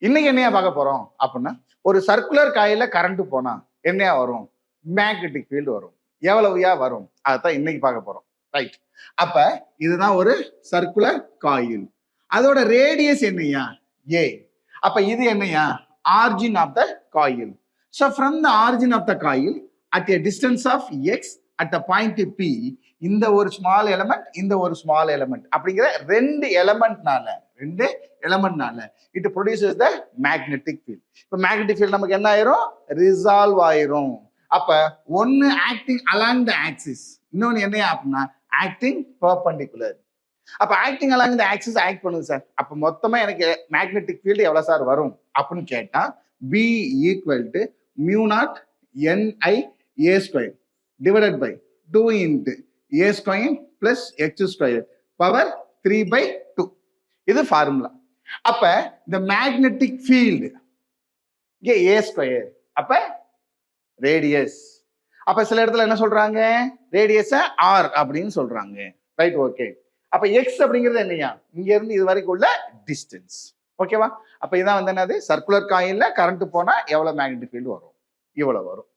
இன்னைக்கு என்னையா பார்க்க போறோம் அப்படின்னா, ஒரு சர்க்குலர் காயில கரண்ட் போனா என்னையா வரும்? மேக்னெட்டிக் ஃபீல்டு வரும். எவ்வளவுயா வரும்? அதைத்தான் இன்னைக்கு பார்க்க போறோம். ரைட். அப்ப இதுதான் ஒரு சர்க்குலர் காயில். அதோட ரேடியஸ் என்னையா? ஏ. அப்ப இது என்னையா? Origin of the coil. So from the origin of the coil at a distance of x at a point P, இந்த ஒரு ஸ்மால் எலமெண்ட், இந்த ஒரு ஸ்மால் எலமெண்ட் அப்படிங்கிற ரெண்டு எலமெண்ட்னால it produces the magnetic field. இப்போ மேக்னெட்டிக் ஃபீல்ட் நமக்கு என்ன ஆயிரும்? ரிசால்வ் ஆயிரும். அப்ப ஒன்னு ஆக்டிங் அலாங் த ஆக்சிஸ், இன்னொன்னு என்ன அப்படின்னா ஆக்டிங் பெர்பெண்டிகுலர். அப்ப acting along the axis act பண்ணுது சார். அப்ப மொத்தமா எனக்கு மேக்னெட்டிக் ஃபீல்டு எவ்வளவு சார் வரும் அப்படின்னு கேட்டா, B equal to mu naught ni a square divided by 2 into a square plus x square power 3/2. இது ஃபார்முலா. அப்ப இந்த மேக்னெட்டிக் ஃபீல்டு இங்க a ஸ்கொயர், அப்ப ரேடியஸ். அப்ப சில இடத்துல என்ன சொல்றாங்க? ரேடியஸ r அப்படின்னு சொல்றாங்க. Right, okay. அப்ப x அப்படிங்கிறது என்னையா? இங்க இருந்து இது வரைக்கும் உள்ள டிஸ்டன்ஸ். ஓகேவா? அப்ப இதான் வந்து என்னது? சர்க்குலர் காயில்ல கரண்ட் போனா எவ்வளவு மேக்னெட்டிக் ஃபீல்டு வரும்? இவ்வளவு வரும்.